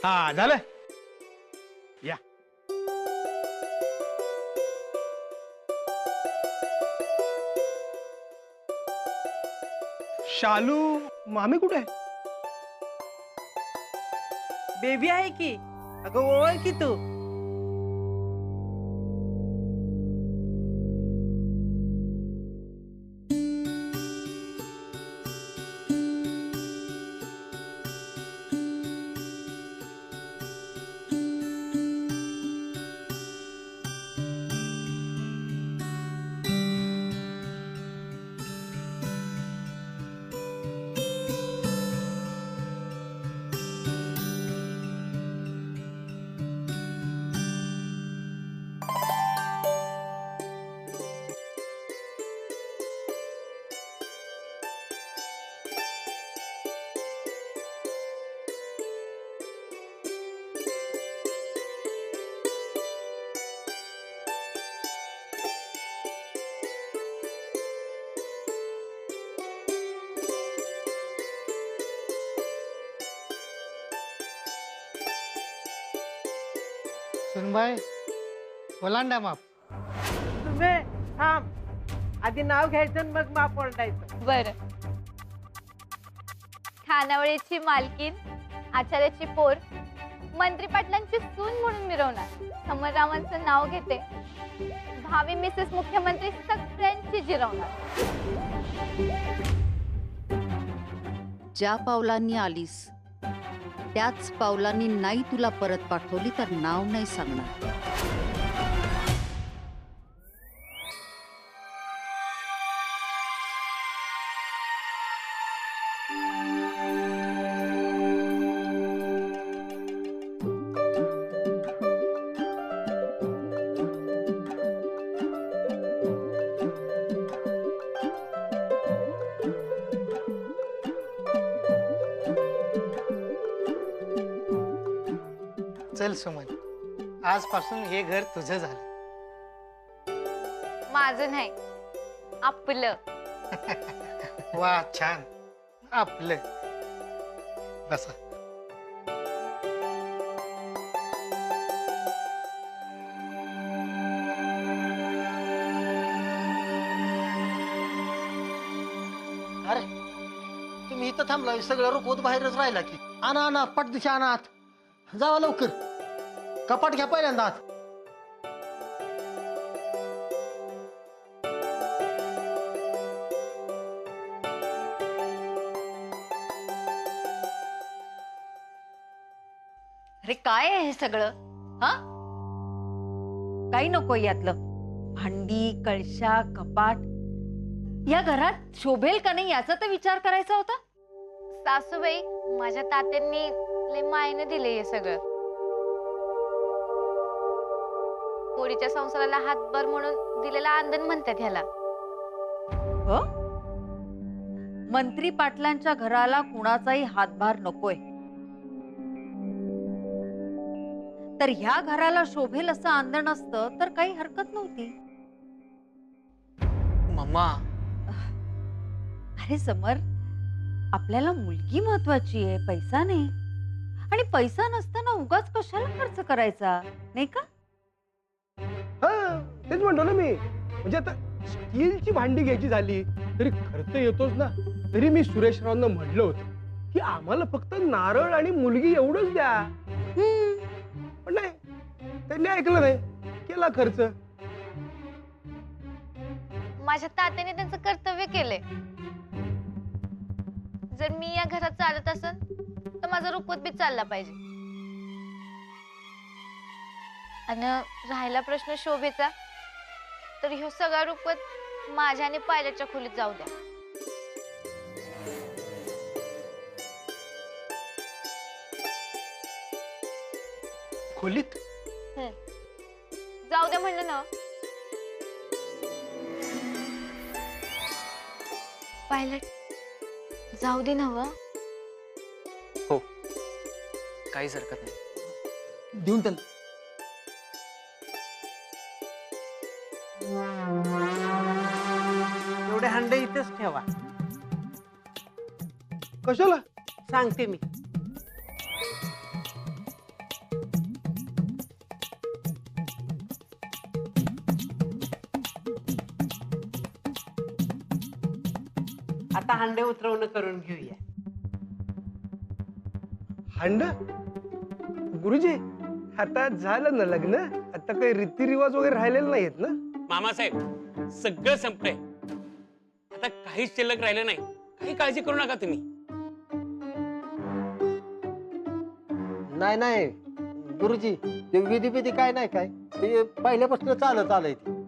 हा झालं या. शालू मामी कुठे आहे? बेबी आहे की. अगं ओळख की तू. सुनबाई ओलांडा माप. तुम्ही थांब. आधी नाव घ्यायचं आणि मग माप ओरडायचं. बर. खानावळीची मालकीन, आचार्याची पोर, मंत्री पाटलांची सून म्हणून मिरवणार. समररावांचं नाव घेते. भावी मिसेस मुख्यमंत्री सगळ्यांची जिरवणार. ज्या पावलांनी आलीस त्याच पावलांनी नाही तुला परत पाठवली तर नाव नाही सांगणार. चल सुमन, आजपासून हे घर तुझं झालं. माझं नाही, आपलं. वा छान, आपलं. बसा. अरे तुम्ही इथं थांबला, सगळं रुकवत बाहेरच राहिला की. आणा आणा पटदिशी आणा आत. जावा लवकर. कपाट घ्या पहिल्यांदा आत. अरे काय आहे हे सगळं? हा, काही नको यातलं. भांडी, कळशा, कपाट या घरात शोभेल का नाही याचा तर विचार करायचा होता. सासूबाई, माझ्या तात्यांनी लय मायने दिले हे सगळं. पोरीच्या संसाराला हातभार म्हणून दिलेला आंदण म्हणतात ह्याला. हो, मंत्री पाटलांच्या घराला कुणाचाही हातभार नकोय, तर ह्या घराला शोभेल असं आंदण असतं तर काही हरकत नव्हती. मम्मा, अरे समर, आपल्याला मुलगी महत्वाची आहे, पैसा नाही. आणि पैसा नसताना उगाच कशाला खर्च करायचा, नाही का? हा तेच म्हणतो ना मी. म्हणजे आता स्टीलची भांडी घ्यायची झाली तरी खर्च येतोच ना. तरी मी सुरेशरावांना म्हटलं होतं की आम्हाला फक्त नारळ आणि मुलगी एवढंच द्या. पण नाही, त्यांनी ऐकलं नाही, केला खर्च. माझ्या तात्याने त्यांचं कर्तव्य केलंय. जर मी या घरात चालत असेल तर माझा रुपवत बी चालला पाहिजे. आणि राहिला प्रश्न शोभेचा, तर ह्यो सगळा रुपवत माझ्या आणि पायलटच्या खोलीत जाऊ द्या. खोलीत जाऊ द्या म्हणलं ना. पायलट, जाऊ दे नव. हो, काहीच हरकत नाही. देऊन त्यांना. एवढे हंडे इथेच ठेवा. कशाला? सांगते मी. आता हांडे उतरवणं करून घेऊया. हांड गुरुजी, आता झालं ना लग्न, आता काही रीतिरिवाज वगैरे राहिलेले नाहीत ना? मामासाहेब सगळं संपलंय, आता काहीच शिल्लक राहिलं नाही. काही काळजी करू नका तुम्ही. नाही नाही गुरुजी, ते विधी बिधी काय नाही, काय ते पहिल्यापासून चालत आलंय ते.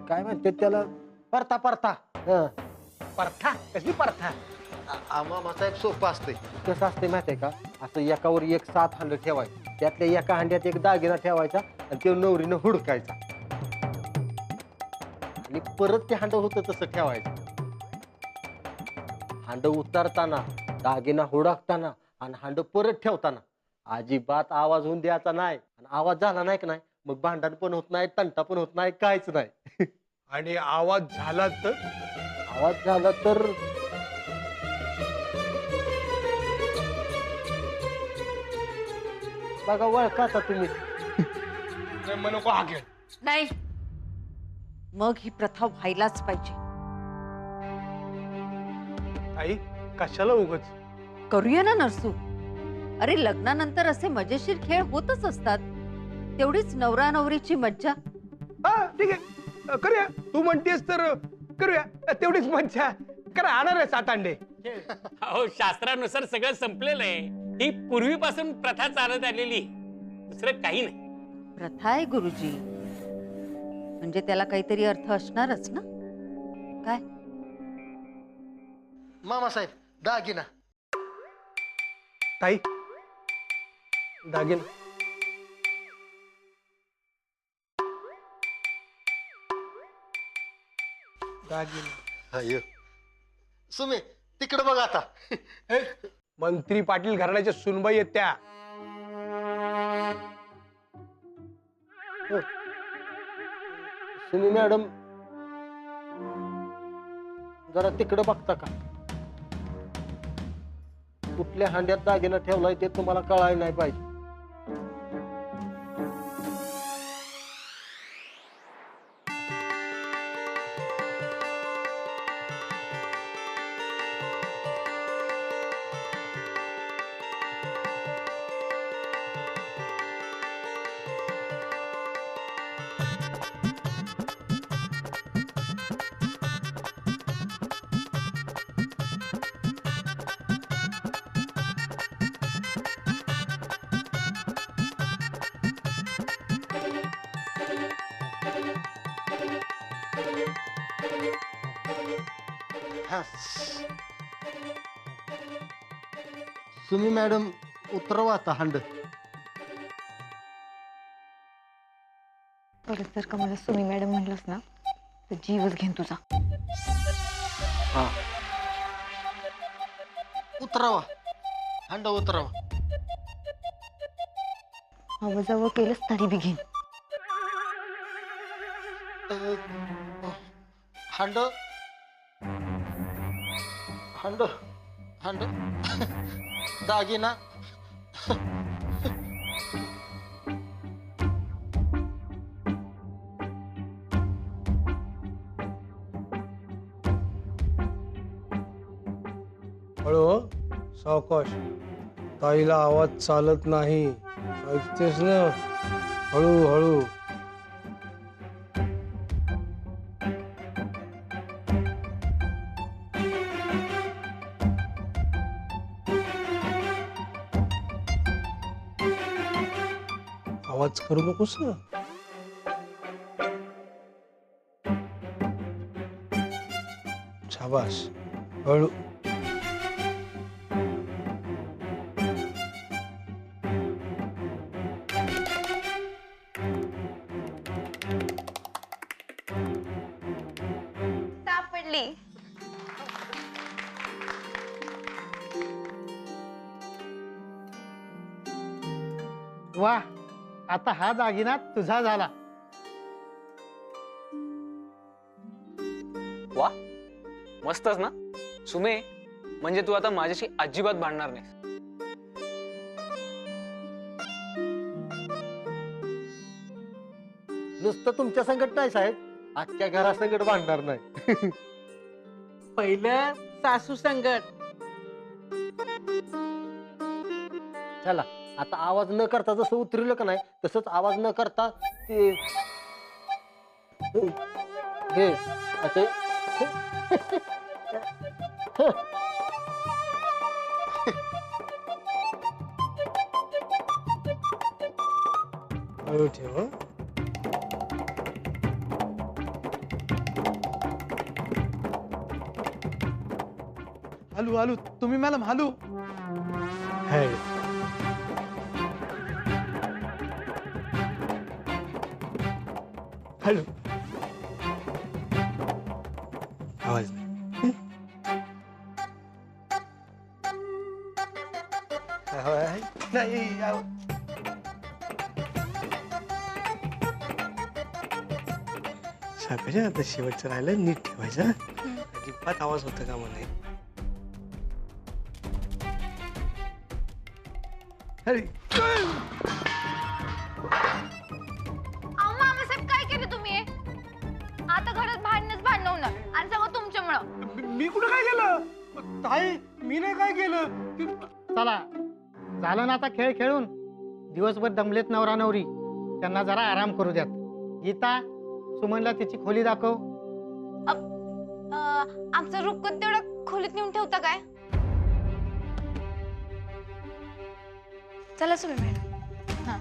काय म्हणते त्याला, परता परता. परथा? कसली परथा? मामासाहेब सोपं असतंय. कसं असतंय माहितीये का, असं एकावर एक 7 हांड ठेवायचं, त्यातल्या एका हांड्यात एक दागिना ठेवायचा आणि ते नवरीनं हुडकायचा आणि परत ते हांड होतं तसं ठेवायचं. हांड उतरताना, दागिना हुडकताना आणि हांड परत ठेवताना अजिबात आवाज होऊन द्यायचा नाही. आणि आवाज झाला नाही का नाही, मग भांडण पण होत नाही, तंटा पण होत नाही, काहीच नाही. आणि आवाज झाला तर? आवाज झाला तर बघा, वळखा आता तुम्ही. मग नको हा खेळ. नाही, मग ही प्रथा व्हायलाच पाहिजे. आई कशाला उगच? करूया ना नरसू. अरे लग्नानंतर असे मजेशीर खेळ होतच असतात, तेवढीच नवरा नवरीची मज्जा. हा ठीक आहे, करूया. तू म्हणतेस तर करूया, तेवढीच मज्जा करा. आणणार आहे 7 अंडे. अहो शास्त्रानुसार सगळं संपलेलं आहे. ही पूर्वीपासून प्रथा चालत आलेली, दुसरं काही नाही. प्रथा आहे गुरुजी, म्हणजे त्याला काहीतरी अर्थ असणारच ना. काय मामासाहेब, दागिना. ताई दागिना. दागिना. सुमे तिकडे बघ आता. मंत्री पाटील घराण्याच्या सुनबाई आहेत त्या. सुमी मॅडम, जरा तिकडे बघता का? कुठल्या हांड्यात दागिना ठेवलाय ते तुम्हाला कळायला नाही पाहिजे. सुमी मॅडम, उतरवा आता हांड. परत जर का मला सुमी मॅडम म्हणलंस ना तर जीवच घेईन तुझा. हा, उतरवा हांड, उतरवा. आवाजावं केलंस तरी बी घेईन. हांड हांड हांड दागिना. हळू, सावकाश. ताईला आवाज चालत नाही, ऐकतेस ना? हळू हळू. आवाज करू नकोस ना. शाबास, हळू. सापडली. वा, आता हा दागिना तुझा झाला. वा, मस्तच ना सुमे. म्हणजे तू आता माझ्याशी अजिबात भांडणार नाहीस. नुसतं तुमच्या संकट नाही साहेब, आजच्या घरासंकट भांडणार नाही. पहिलं सासू संगत. चला आता आवाज न करता जसं उतरलं का नाही तसंच आवाज न करता ते हे असे हळू ठेव. हलू हलू तुम्ही मॅडम हलू. हॅलो आवाज नाही. नाही साखरे आता शेवटचं राहिलं नीट ठेवायचं. अजिबात आवाज होता का म्हणे. अरे मामासाहेब काय केलं तुम्ही? आता घरात भांडण होणार आणि सगळं तुमच्यामुळं. मी कुठं काय केलं? ताई मी नाही काय केलं. चला झालं ना आता खेळ खेळून. दिवसभर दमलेत नवरा नवरी, त्यांना जरा आराम करू द्यात. गीता सुमनला तिची खोली दाखव. आमचं रुकत तेवढं खोलीत नेऊन ठेवता काय? चला सुमी मॅडम. हा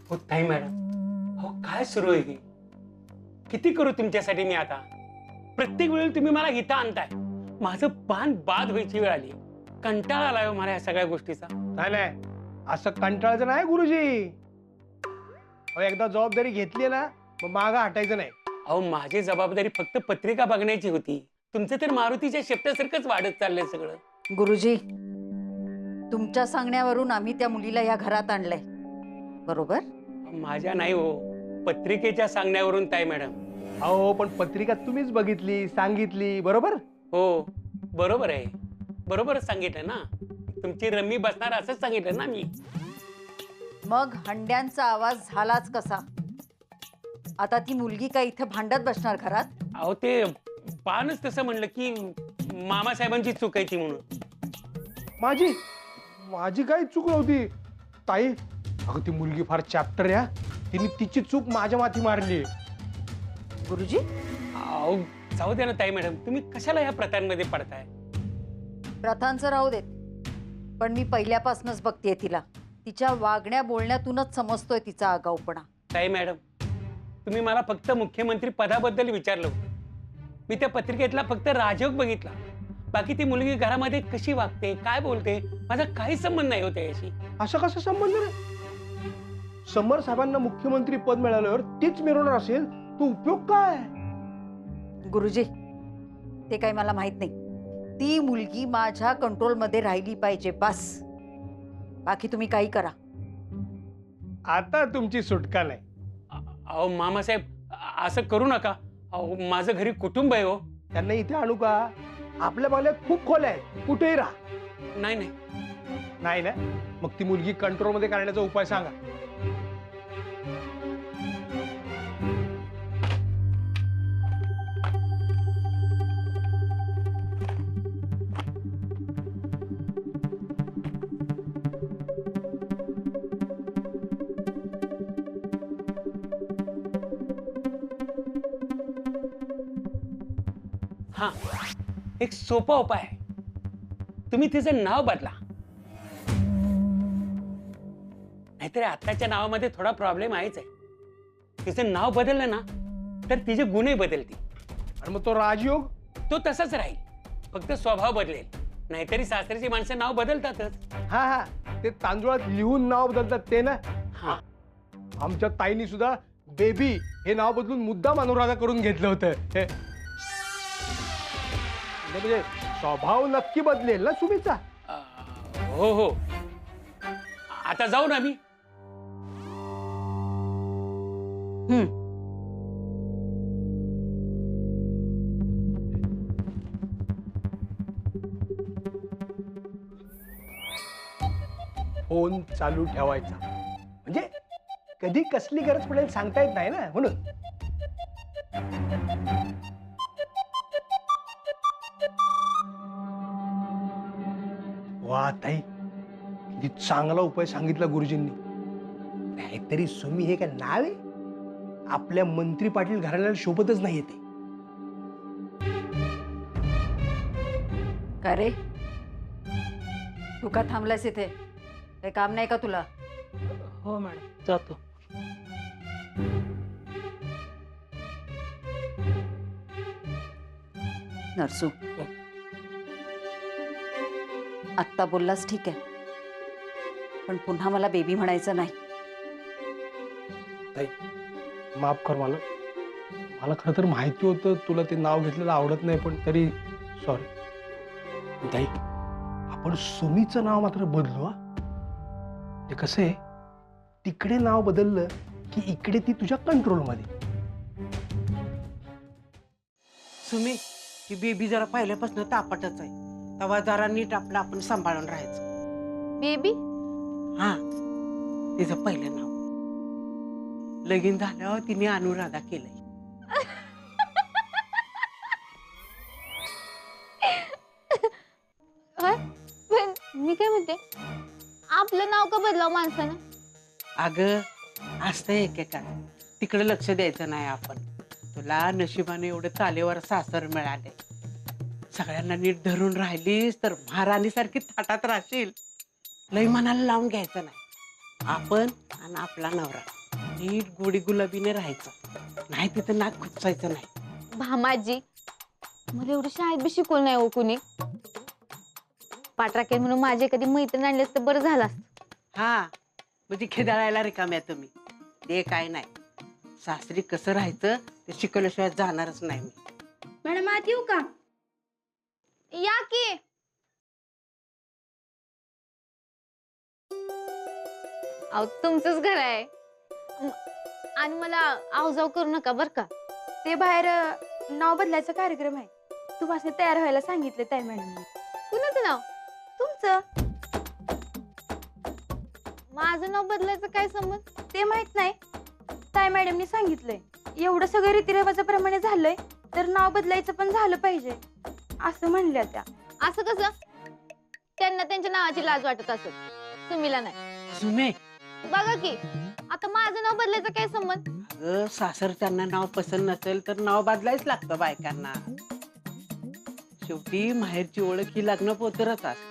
हो ताई मॅडम, हो काय सुरू आहे? किती करू तुमच्यासाठी मी आता? प्रत्येक वेळेला तुम्ही मला इथं आणताय. माझं पान बाद व्हायची वेळ आली. कंटाळा आलाय हो मला या सगळ्या गोष्टीचा. नाही नाही असं कंटाळायचं नाही गुरुजी. एकदा जबाबदारी घेतली ना मग मागं हटायचं नाही. अहो माझी जबाबदारी फक्त पत्रिका बघण्याची होती. तुमचं तर मारुतीच्या शेपटासारखंच वाढत चाललंय सगळं. गुरुजी, तुमच्या सांगण्यावरून आम्ही त्या मुलीला या घरात आणलंय, बरोबर? माझ्या नाही हो, पत्रिकेच्या सांगण्यावरून ताई मॅडम. अहो पण पत्रिका तुम्हीच बघितली सांगितली बरोबर. हो बरोबर आहे, बरोबरच सांगितलं ना. तुमची रम्मी बसणार असंच सांगितलं ना मी. मग हंड्यांचा आवाज झालाच कसा? आता ती मुलगी काय इथे भांडत बसणार घरात? अहो ते पानच तसं म्हणलं की मामासाहेबांची चूक आहे ती म्हणून. माझी काही चूक नव्हती ताई. अगं ती मुलगी फार चॅप्टर या. तिने तिची चूक माझ्या माथी मारली. गुरुजी अहो जाऊ द्या ना ताई मॅडम, तुम्ही कशाला ह्या प्रथांमध्ये पडताय? प्रथांचं राहू देत, पण मी पहिल्यापासूनच बघतेय तिला. तिच्या वागण्या बोलण्यातूनच समजतोय तिचा आगाऊपणा. ताई मॅडम, तुम्ही मला फक्त मुख्यमंत्री पदाबद्दल विचारलं. मी त्या पत्रिकेतला फक्त राजयोग बघितला. बाकी ती मुलगी घरामध्ये कशी वागते, काय बोलते, माझा काही संबंध नाही होता याशी. असं कसं संबंध नाही? समर साहेबांना मुख्यमंत्री पद मिळाल्यावर तीच मिरवणार असेल तो उपयोग काय? गुरुजी ते काही मला माहित नाही. ती मुलगी माझ्या कंट्रोल मध्ये राहिली पाहिजे बस. बाकी तुम्ही काही करा. आता तुमची सुटका नाही. अहो मामासाहेब असं करू नका. अहो माझं घरी कुटुंब आहे हो. त्यांना इथे आणू का? आपल्या बंगल्यात खूप खोल्या आहेत, कुठेही राहा. नाही नाही नाही ना मग ती मुलगी कंट्रोल मध्ये करण्याचा उपाय सांगा. हा एक सोपा उपाय आहे. तुम्ही तिचं नाव बदला. नाहीतर आताच्या नावामध्ये थोडा प्रॉब्लेम आहेच आहे. तिचं नाव बदललं ना तर तिचे गुन्हे बदलतील. आणि मग तो राजयोग तो तसाच राहील, फक्त स्वभाव बदलेल. नाहीतरी सासऱ्याची माणसं नाव बदलतातच. हा हा ते तांदूळात लिहून नाव बदलतात ते ना. हा आमच्या ताईनी सुद्धा बेबी हे नाव बदलून मुद्दाम अनुराधा करून घेतलं होतं. म्हणजे स्वभाव नक्की बदलेल ना सुमीचा. हो हो आता जाऊ ना मी. फोन चालू ठेवायचा, म्हणजे कधी कसली गरज पडेल सांगता येत नाही ना, म्हणून. वा ताई, किती चांगला उपाय सांगितला गुरुजींनी. नाहीतरी सुमी हे काय नाव आहे? आपल्या मंत्री पाटील घराण्याला शोभतच नाही ते. का रे, तू का थांबलास इथे? काही काम नाही का तुला? हो मॅडम, जातो. नरसू, आत्ता बोललास ठीक आहे, पण पुन्हा मला बेबी म्हणायचं नाही. ताई, माफ कर मला. मला खरं तर माहिती होतं तुला ते नाव घेतलेलं आवडत नाही, पण तरी सॉरी. ताई, आपण सुमीचं नाव मात्र बदलू. हा, ते कसं आहे, तिकडे नाव बदललं की इकडे ती तुझ्या कंट्रोलमध्ये. सुमी, ही बेबी जरा पहिल्यापासून तापटच आहे, तेव्हा जरा नीट आपलं आपण सांभाळून राहायचं. बेबी हा, तिचं पहिलं नाव. लगीन झाल्यावर तिने अनुराधा केलंय. पण मी काय म्हणते, आपलं नाव का बदलाव माणसानं? अगं, असतं एकेकाला, तिकडे लक्ष द्यायचं नाही आपण. तुला नशिबाने एवढं चालेवर सासर मिळाले, सगळ्यांना नीट धरून राहिलीस तर महाराणीसारखी थाटात राहशील. लई मनाला लावून घ्यायचं नाही. आपण आणि आपला नवरा नीट गोडी गुलाबीने राहायचं, नाही तिथं नाक खुपसायचं नाही. भामाजी, मला एवढं शाळेत बी शिकवलं नाही हो कुणी. पाठराखेल म्हणून माझे कधी मैत्रीण आणले असतं बरं झालं असतं. हा, म्हणजे खेदाळायला रिकाम्या तुम्ही. ते काय नाही, सासरी कसं राहायचं ते शिकवल्याशिवाय जाणारच नाही मी. मॅडम, आत येऊ का? या की. अहो, तुमचंच घर आहे आणि मला आवजाव करू नका बर का. ते बाहेर नाव बदलायचा कार्यक्रम आहे, तू पासून तयार व्हायला सांगितले ताई मॅडमने. कुणाचं नाव? तुमचं. माझं नाव बदलायचं काय संबंध? ते माहित नाही, ताई मॅडमने सांगितलंय. एवढं सगळं रीतिरिवाजाप्रमाणे झालंय तर नाव बदलायचं पण झालं पाहिजे असं म्हणल्या त्या. असं कसं? त्यांना त्यांच्या नावाची लाज वाटत असेल, सुमीला नाही. सुमे, बघा की, आता माझं नाव बदलायचं काय संबंध? अगं, सासर त्यांना नाव पसंत नसेल तर नाव बदलायच लागतं बायकांना. शेवटी माहेरची ओळख ही लग्न पोतरच असते.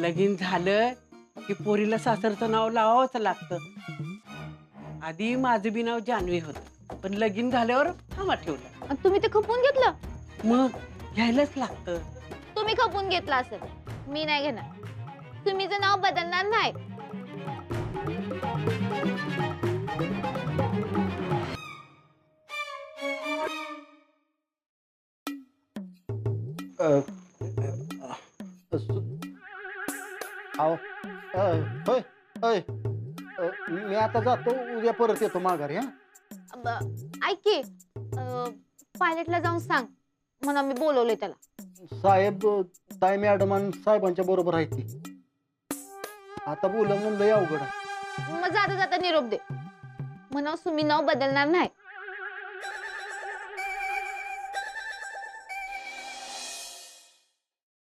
लगीन झालं की पोरीला सासरचं नाव लावावंच लागतं. आधी माझं बी नाव जान्हवी होतं, पण लगीन झाल्यावर थांबा ठेवलं. आणि तुम्ही ते खपवून घेतलं? मग घ्यायलाच लागतं. तुम्ही खपवून घेतलं असेल, मी नाही घेणार. तुम्हीचं नाव बदलणार नाही. होय होय, मी आता जातो, उद्या परत येतो माघारी. हा, ऐक की, पायलटला जाऊन सांग म्हणून मी बोलवलंय त्याला. साहेब, ताई मॅडम आणि साहेबांच्या बरोबर आहे ती. आता बोल म्हणलं अवघड आहे. मग जाता जाता निरोप दे, म्हणा सुमी नाव बदलणार नाही.